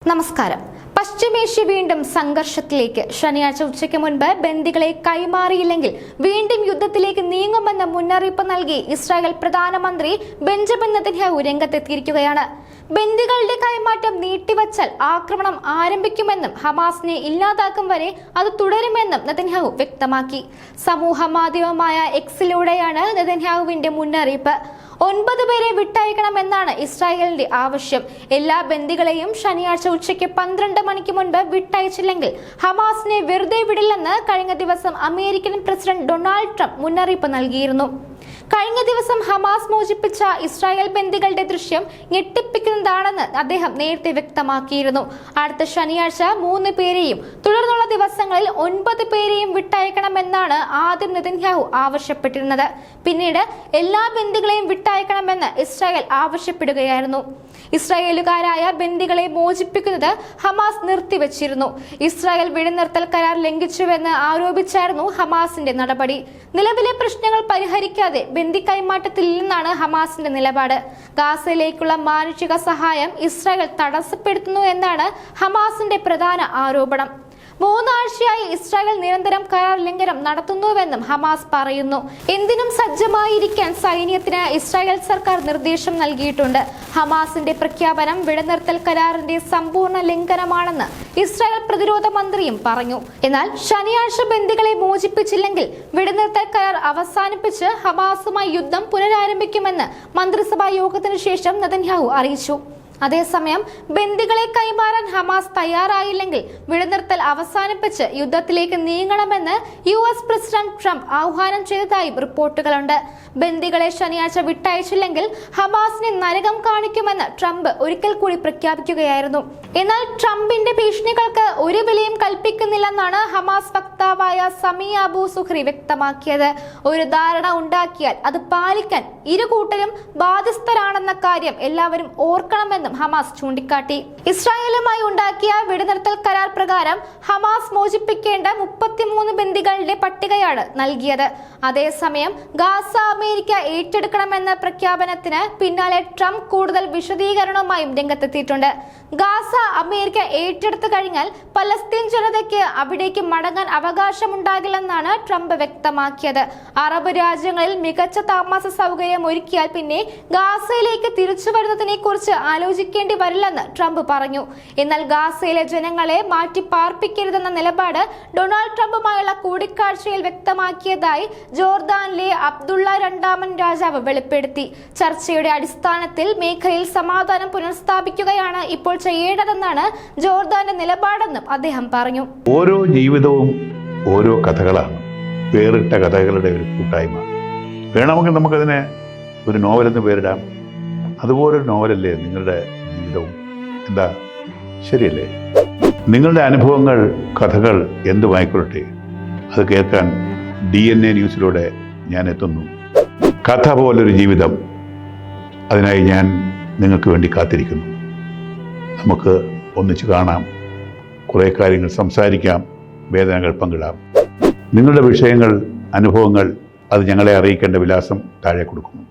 നമസ്കാരം. പശ്ചിമേഷ്യ വീണ്ടും സംഘർഷത്തിലേക്ക്. ശനിയാഴ്ച ഉച്ചയ്ക്ക് മുൻപ് ബന്ദികളെ കൈമാറിയില്ലെങ്കിൽ വീണ്ടും യുദ്ധത്തിലേക്ക് നീങ്ങുമെന്ന മുന്നറിയിപ്പ് നൽകി ഇസ്രായേൽ പ്രധാനമന്ത്രി ബെഞ്ചമിൻ നെതന്യാഹു രംഗത്തെത്തിയിരിക്കുകയാണ്. ബന്ദികളുടെ കൈമാറ്റം നീട്ടിവച്ചാൽ ആക്രമണം ആരംഭിക്കുമെന്നും ഹമാസിനെ ഇല്ലാതാക്കും വരെ അത് തുടരുമെന്നും നെതന്യാഹു വ്യക്തമാക്കി. സമൂഹ മാധ്യമമായ എക്സിലൂടെയാണ് നെതന്യാഹുവിന്റെ മുന്നറിയിപ്പ്. 9 പേരെ വിട്ടയക്കണമെന്നാണ് ഇസ്രായേലിന്റെ ആവശ്യം. എല്ലാ ബന്ദികളെയും ശനിയാഴ്ച ഉച്ചയ്ക്ക് 12 മണിക്ക് മുൻപ് വിട്ടയച്ചില്ലെങ്കിൽ ഹമാസിനെ വെറുതെ വിടില്ലെന്ന് കഴിഞ്ഞ ദിവസം അമേരിക്കൻ പ്രസിഡന്റ് ഡൊണാൾഡ് ട്രംപ് മുന്നറിയിപ്പ് നൽകിയിരുന്നു. കഴിഞ്ഞ ദിവസം ഹമാസ് മോചിപ്പിച്ച ഇസ്രായേൽ ബന്ദികളുടെ ദൃശ്യം ഞെട്ടിപ്പിക്കുന്നതാണെന്ന് അദ്ദേഹം നേരത്തെ വ്യക്തമാക്കിയിരുന്നു. അടുത്ത ശനിയാഴ്ച 3 പേരെയും തുടർന്നുള്ള ദിവസങ്ങളിൽ 9 പേരെയും വിട്ടയക്കണമെന്നാണ് ആദ്യം നെതന്യാഹു ആവശ്യപ്പെട്ടിരുന്നത്. പിന്നീട് എല്ലാ ബന്ദികളെയും വിട്ടയക്കണമെന്ന് ഇസ്രായേൽ ആവശ്യപ്പെടുകയായിരുന്നു. ഇസ്രായേലുകാരായ ബന്ദികളെ മോചിപ്പിക്കുന്നത് ഹമാസ് നിർത്തിവച്ചിരുന്നു. ഇസ്രായേൽ വെടിനിർത്തൽ കരാർ ലംഘിച്ചുവെന്ന് ആരോപിച്ചായിരുന്നു ഹമാസിന്റെ നടപടി. നിലവിലെ പ്രശ്നങ്ങൾ പരിഹരിക്കാതെ ബന്ദി കൈമാറ്റത്തില്ലെന്നാണ് ഹമാസിന്റെ നിലപാട്. ഗാസയിലേക്കുള്ള മാനുഷിക സഹായം ഇസ്രായേൽ തടസ്സപ്പെടുത്തുന്നു എന്നാണ് ഹമാസിന്റെ പ്രധാന ആരോപണം. 3 ആഴ്ചയായി ഇസ്രായേൽ നിരന്തരം കരാർ ലംഘനം നടത്തുന്നുവെന്നും ഹമാസ് പറയുന്നു. എന്തിനും സജ്ജമായിരിക്കാൻ സൈന്യത്തിന് ഇസ്രായേൽ സർക്കാർ നിർദ്ദേശം നൽകിയിട്ടുണ്ട്. ഹമാസിന്റെ പ്രഖ്യാപനം വെടിനിർത്തൽ കരാറിന്റെ സമ്പൂർണ്ണ ലംഘനമാണെന്ന് ഇസ്രായേൽ പ്രതിരോധ മന്ത്രിയും പറഞ്ഞു. എന്നാൽ ശനിയാഴ്ച ബന്ദികളെ മോചിപ്പിച്ചില്ലെങ്കിൽ വെടിനിർത്തൽ കരാർ അവസാനിപ്പിച്ച് ഹമാസുമായി യുദ്ധം പുനരാരംഭിക്കുമെന്ന് മന്ത്രിസഭാ യോഗത്തിനു ശേഷം നെതന്യാഹു അറിയിച്ചു. അതേസമയം ബന്ദികളെ കൈമാറാൻ ഹമാസ് തയ്യാറായില്ലെങ്കിൽ വെടിനിർത്തൽ അവസാനിപ്പിച്ച് യുദ്ധത്തിലേക്ക് നീങ്ങണമെന്ന് US പ്രസിഡന്റ് ട്രംപ് ആഹ്വാനം ചെയ്തതായി റിപ്പോർട്ടുകളുണ്ട്. ബന്ദികളെ ശനിയാഴ്ച വിട്ടയച്ചില്ലെങ്കിൽ ഹമാസിനെ നരകം കാണിക്കുമെന്ന് ട്രംപ് ഒരിക്കൽ കൂടി പ്രഖ്യാപിക്കുകയായിരുന്നു. എന്നാൽ ട്രംപിന്റെ ഭീഷണികൾക്ക് ഒരു വിലയും കൽപ്പിക്കുന്നില്ലെന്നാണ് ഹമാസ് വക്താവായ സമി അബു സുഹ്രി വ്യക്തമാക്കിയത്. ഒരു ധാരണ ഉണ്ടാക്കിയാൽ അത് പാലിക്കാൻ ഇരുകൂട്ടരും ബാധ്യസ്ഥരാണെന്ന കാര്യം എല്ലാവരും ഓർക്കണമെന്ന് ഹമാസ് ചൂണ്ടിക്കാട്ടി. ഇസ്രായേലുമായി ഉണ്ടാക്കിയ വെടിനിർത്തൽ കരാർ പ്രകാരം ഹമാസ് മോചിപ്പിക്കേണ്ട 33 ബന്ദികളുടെ പട്ടികയാണ് നൽകിയത്. അതേസമയം ഗാസ അമേരിക്ക ഏറ്റെടുക്കണമെന്ന പ്രഖ്യാപനത്തിന് പിന്നാലെ ട്രംപ് കൂടുതൽ വിശദീകരണവുമായും രംഗത്തെത്തിയിട്ടുണ്ട്. ഗാസ അമേരിക്ക ഏറ്റെടുത്തു കഴിഞ്ഞാൽ പലസ്തീൻ ജനതയ്ക്ക് അവിടേക്ക് മടങ്ങാൻ അവകാശമുണ്ടാകില്ലെന്നാണ് ട്രംപ് വ്യക്തമാക്കിയത്. അറബ് രാജ്യങ്ങളിൽ മികച്ച താമസ സൗകര്യം ഒരുക്കിയാൽ പിന്നെ ഗാസയിലേക്ക് തിരിച്ചു വരുന്നതിനെ കുറിച്ച് ആലോചിക്കേണ്ടി വരില്ലെന്ന് ട്രംപ് പറഞ്ഞു. എന്നാൽ ഗാസയിലെ ജനങ്ങളെ മാറ്റി പാർപ്പിക്കരുതെന്ന നിലപാട് ഡൊണാൾഡ് ട്രംപുമായുള്ള കൂടിക്കാഴ്ചയിൽ വ്യക്തമാക്കിയതായി ജോർദാനിലെ അബ്ദുള്ള രണ്ടാമൻ രാജാവ് വെളിപ്പെടുത്തി. ചർച്ചയുടെ അടിസ്ഥാനത്തിൽ മേഖലയിൽ സമാധാനം പുനഃസ്ഥാപിക്കുകയാണ് ഇപ്പോൾ ചെയ്യേണ്ടതെന്നാണ് ജോർദാന്റെ നിലപാടെന്നും അദ്ദേഹം പറഞ്ഞു. ഓരോ ജീവിതവും ഓരോ കഥകളാണ്, വേറിട്ട കഥകളുടെ ഒരു കൂട്ടായ്മ. വേണമെങ്കിൽ നമുക്കതിനെ ഒരു നോവലെന്ന് പേരിടാം. അതുപോലൊരു നോവലല്ലേ നിങ്ങളുടെ ജീവിതവും? എന്താ, ശരിയല്ലേ? നിങ്ങളുടെ അനുഭവങ്ങൾ, കഥകൾ എന്തുമായിക്കൊള്ളട്ടെ, അത് കേൾക്കാൻ DNA ന്യൂസിലൂടെ ഞാൻ എത്തുന്നു. കഥ പോലൊരു ജീവിതം, അതിനായി ഞാൻ നിങ്ങൾക്ക് വേണ്ടി കാത്തിരിക്കുന്നു. നമുക്ക് ഒന്നിച്ച് കാണാം, കുറേ കാര്യങ്ങൾ സംസാരിക്കാം, വേദനകൾ പങ്കിടാം. നിങ്ങളുടെ വിഷയങ്ങൾ, അനുഭവങ്ങൾ അത് ഞങ്ങളെ അറിയിക്കേണ്ട വിലാസം താഴെ കൊടുക്കുന്നു.